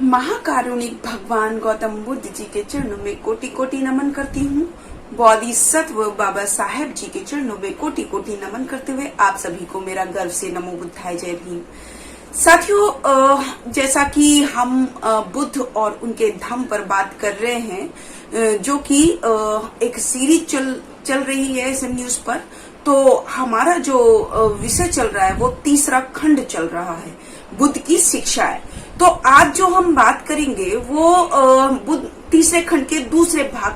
महाकारुणिक भगवान गौतम बुद्ध जी के चरणों में कोटि कोटि नमन करती हूँ। बोधिसत्व बाबा साहेब जी के चरणों में कोटि कोटि नमन करते हुए आप सभी को मेरा गर्व से नमो बुद्धाय जय भीम। साथियों, जैसा कि हम बुद्ध और उनके धम्म पर बात कर रहे हैं, जो कि एक सीरीज चल रही है इस न्यूज पर, तो हमारा जो विषय चल रहा है वो तीसरा खंड चल रहा है, बुद्ध की शिक्षा है। तो आज जो हम बात करेंगे वो बुद्ध तीसरे खंड के दूसरे भाग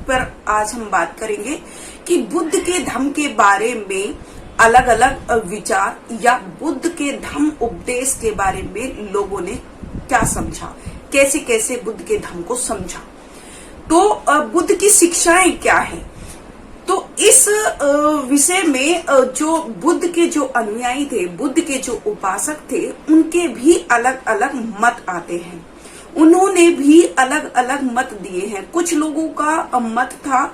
पर आज हम बात करेंगे कि बुद्ध के धम्म के बारे में अलग अलग विचार या बुद्ध के धम्म उपदेश के बारे में लोगों ने क्या समझा, कैसे कैसे बुद्ध के धम्म को समझा, तो बुद्ध की शिक्षाएं क्या है। तो इस विषय में जो बुद्ध के जो अनुयायी थे, बुद्ध के जो उपासक थे, उनके भी अलग अलग मत आते हैं। उन्होंने भी अलग अलग मत दिए हैं। कुछ लोगों का मत था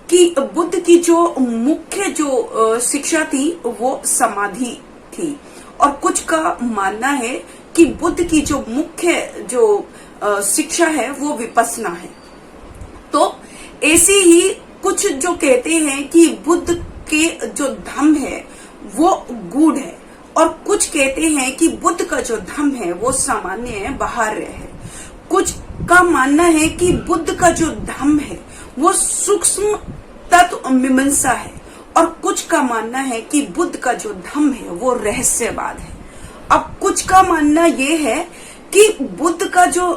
कि बुद्ध की जो मुख्य जो शिक्षा थी वो समाधि थी, और कुछ का मानना है कि बुद्ध की जो मुख्य जो शिक्षा है वो विपश्यना है। तो ऐसे ही कुछ जो कहते हैं कि बुद्ध के जो धम्म है वो गूढ़ है, और कुछ कहते हैं कि बुद्ध का जो धम्म है वो सामान्य है, बाहर है। कुछ का मानना है कि बुद्ध का जो धम्म है वो सूक्ष्म तत्व मीमांसा है, और कुछ का मानना है कि बुद्ध का जो धम्म है वो रहस्यवाद है। अब कुछ का मानना ये है कि बुद्ध का जो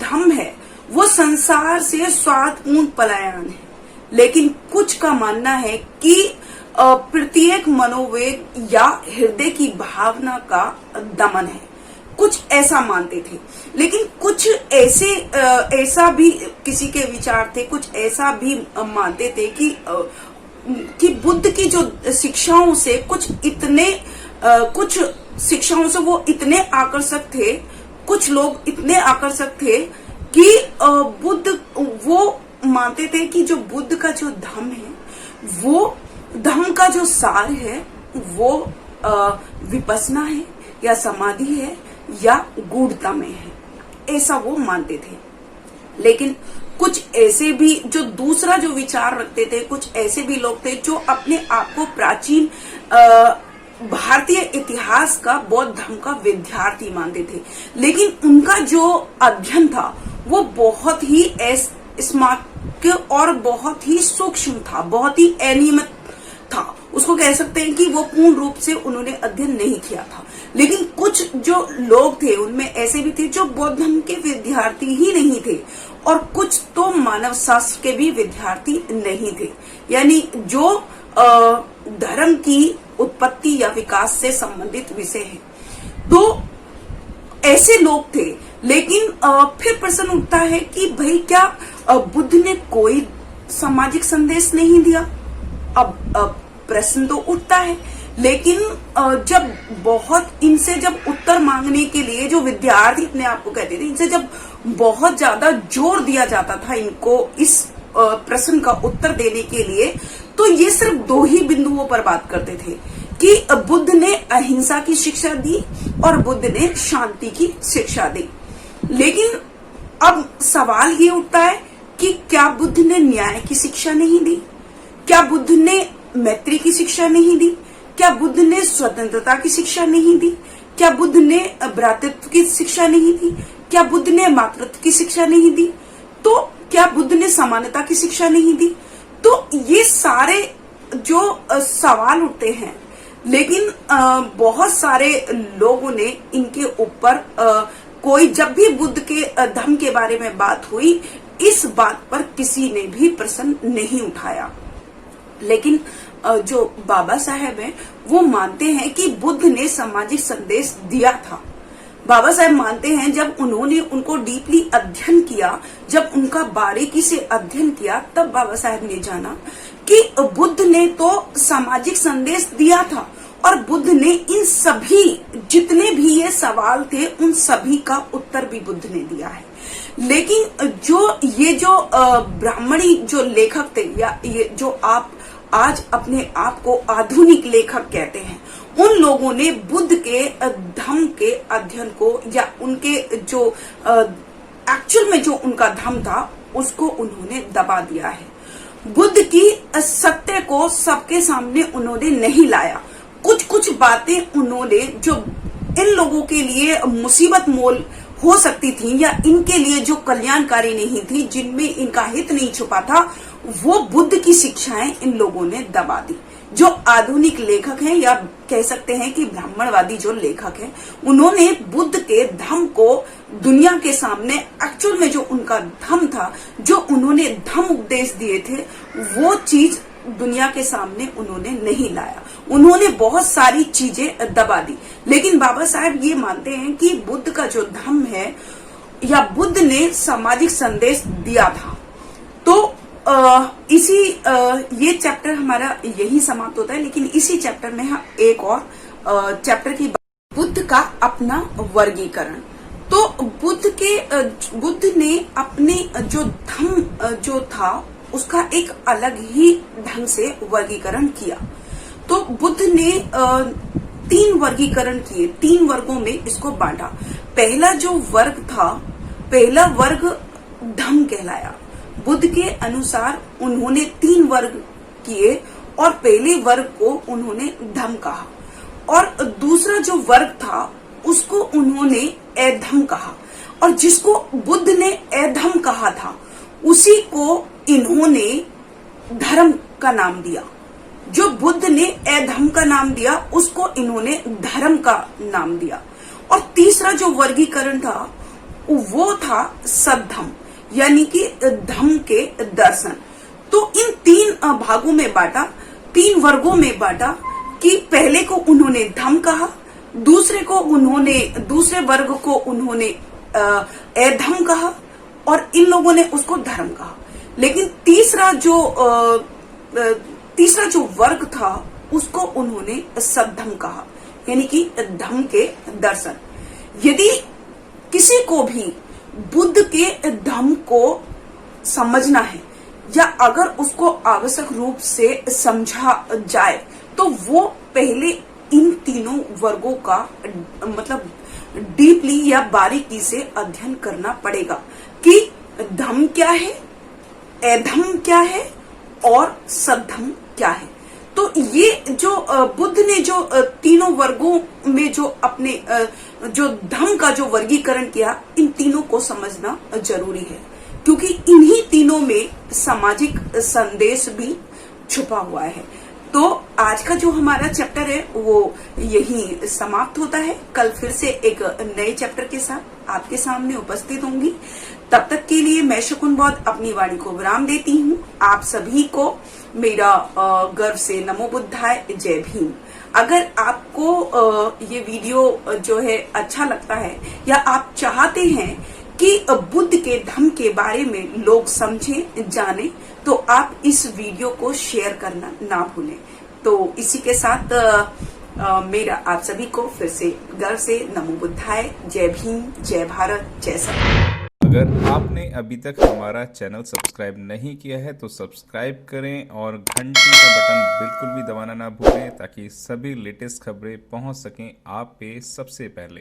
धम्म है वो संसार से स्वार्थपूर्ण पलायन है, लेकिन कुछ का मानना है कि प्रत्येक मनोवेग या हृदय की भावना का दमन है। कुछ ऐसा मानते थे, लेकिन कुछ ऐसा भी किसी के विचार थे, कुछ ऐसा भी मानते थे कि बुद्ध की जो शिक्षाओं से कुछ शिक्षाओं से वो इतने आकर्षक थे, कुछ लोग इतने आकर्षक थे कि बुद्ध वो मानते थे कि जो बुद्ध का जो धम्म है वो धम्म का जो सार है वो विपश्यना है या समाधि है या गूढ़ता में है, ऐसा वो मानते थे। लेकिन कुछ ऐसे भी जो दूसरा जो विचार रखते थे, कुछ ऐसे भी लोग थे जो अपने आप को प्राचीन भारतीय इतिहास का बौद्ध धर्म का विद्यार्थी मानते थे, लेकिन उनका जो अध्ययन था वो बहुत ही स्मार्ट और बहुत ही सूक्ष्म था, बहुत ही अनियमित था। उसको कह सकते हैं कि वो पूर्ण रूप से उन्होंने अध्ययन नहीं किया था। लेकिन कुछ जो लोग थे उनमें ऐसे भी थे जो बौद्ध धर्म के विद्यार्थी ही नहीं थे, और कुछ तो मानव शास्त्र के भी विद्यार्थी नहीं थे, यानी जो धर्म की उत्पत्ति या विकास से संबंधित विषय है। तो ऐसे लोग थे। लेकिन फिर प्रश्न उठता है कि भाई क्या बुद्ध ने कोई सामाजिक संदेश नहीं दिया? अब प्रश्न तो उठता है, लेकिन जब जब उत्तर मांगने के लिए जो विद्यार्थी अपने आप को कहते थे, इनसे जब बहुत ज्यादा जोर दिया जाता था इनको इस प्रश्न का उत्तर देने के लिए, तो ये सिर्फ दो ही बिंदुओं पर बात करते थे कि बुद्ध ने अहिंसा की शिक्षा दी और बुद्ध ने शांति की शिक्षा दी। लेकिन अब सवाल ये उठता है कि क्या बुद्ध ने न्याय की शिक्षा नहीं दी? क्या बुद्ध ने मैत्री की शिक्षा नहीं दी? क्या बुद्ध ने स्वतंत्रता की शिक्षा नहीं दी? क्या बुद्ध ने भ्रातृत्व की शिक्षा नहीं दी? क्या बुद्ध ने मातृत्व की शिक्षा नहीं दी? तो क्या बुद्ध ने समानता की शिक्षा नहीं दी? तो ये सारे जो सवाल उठते हैं, लेकिन बहुत सारे लोगों ने इनके ऊपर कोई जब भी बुद्ध के धम्म के बारे में बात हुई, इस बात पर किसी ने भी प्रश्न नहीं उठाया। लेकिन जो बाबा साहेब हैं वो मानते हैं कि बुद्ध ने सामाजिक संदेश दिया था। बाबा साहेब मानते हैं जब उन्होंने उनको डीपली अध्ययन किया, जब उनका बारीकी से अध्ययन किया, तब बाबा साहेब ने जाना कि बुद्ध ने तो सामाजिक संदेश दिया था, और बुद्ध ने इन सभी जितने भी ये सवाल थे उन सभी का उत्तर भी बुद्ध ने दिया है। लेकिन जो ब्राह्मणी जो लेखक थे, या ये जो आप आज अपने आप को आधुनिक लेखक कहते हैं, उन लोगों ने बुद्ध के धम्म के अध्ययन को या उनके जो एक्चुअल में जो उनका धर्म था उसको उन्होंने दबा दिया है। बुद्ध की सत्य को सबके सामने उन्होंने नहीं लाया। कुछ कुछ बातें उन्होंने जो इन लोगों के लिए मुसीबत मोल हो सकती थी या इनके लिए जो कल्याणकारी नहीं थी, जिनमें इनका हित नहीं छुपा था, वो बुद्ध की शिक्षाएं इन लोगों ने दबा दी। जो आधुनिक लेखक हैं या कह सकते हैं कि ब्राह्मणवादी जो लेखक हैं, उन्होंने बुद्ध के धर्म को दुनिया के सामने एक्चुअल में जो उनका धर्म था, जो उन्होंने धर्म उपदेश दिए थे, वो चीज दुनिया के सामने उन्होंने नहीं लाया। उन्होंने बहुत सारी चीजें दबा दी। लेकिन बाबा साहेब ये मानते हैं कि बुद्ध का जो धर्म है या बुद्ध ने सामाजिक संदेश दिया था। तो ये चैप्टर हमारा यही समाप्त होता है। लेकिन इसी चैप्टर में हम एक और चैप्टर की बुद्ध का अपना वर्गीकरण। तो बुद्ध ने अपने जो धर्म जो था उसका एक अलग ही ढंग से वर्गीकरण किया। तो बुद्ध ने 3 वर्गीकरण किए, 3 वर्गों में इसको बांटा। पहला जो वर्ग था, पहला वर्ग धम्म कहलाया। बुद्ध के अनुसार उन्होंने 3 वर्ग किए और पहले वर्ग को उन्होंने धम्म कहा और दूसरा जो वर्ग था उसको उन्होंने अधम्म कहा। और जिसको बुद्ध ने अधम्म कहा था उसी को इन्होंने धर्म का नाम दिया। जो बुद्ध ने अधम्म का नाम दिया उसको इन्होंने धर्म का नाम दिया। और तीसरा जो वर्गीकरण था वो था सद्धम्म, यानी कि धम्म के दर्शन। तो इन 3 भागों में बांटा, 3 वर्गों में बांटा कि पहले को उन्होंने धम्म कहा, दूसरे वर्ग को उन्होंने अधम्म कहा और इन लोगों ने उसको धर्म कहा। लेकिन तीसरा जो वर्ग था उसको उन्होंने सद्धम्म कहा, यानी कि धम्म के दर्शन। यदि किसी को भी बुद्ध के धम्म को समझना है या अगर उसको आवश्यक रूप से समझा जाए तो वो पहले इन तीनों वर्गों का मतलब डीपली या बारीकी से अध्ययन करना पड़ेगा कि धम्म क्या है, अधम्म क्या है और सद्धम्म क्या है। तो ये जो बुद्ध ने जो तीनों वर्गों में जो अपने जो धम्म का जो वर्गीकरण किया, इन तीनों को समझना जरूरी है क्योंकि इन्हीं तीनों में सामाजिक संदेश भी छुपा हुआ है। तो आज का जो हमारा चैप्टर है वो यही समाप्त होता है। कल फिर से एक नए चैप्टर के साथ आपके सामने उपस्थित होंगी। तब तक के लिए मैं शकुन बौद्ध अपनी वाणी को विराम देती हूँ। आप सभी को मेरा गर्व से नमो बुद्धाय, जय भीम। अगर आपको ये वीडियो जो है अच्छा लगता है या आप चाहते हैं कि बुद्ध के धम्म के बारे में लोग समझें, जाने, तो आप इस वीडियो को शेयर करना ना भूलें। तो इसी के साथ मेरा आप सभी को फिर से गर्व से नमो बुद्धाय, जय भीम, जय भारत, जय सब। अगर आपने अभी तक हमारा चैनल सब्सक्राइब नहीं किया है तो सब्सक्राइब करें और घंटी का बटन बिल्कुल भी दबाना ना भूलें ताकि सभी लेटेस्ट खबरें पहुंच सकें आप पे सबसे पहले।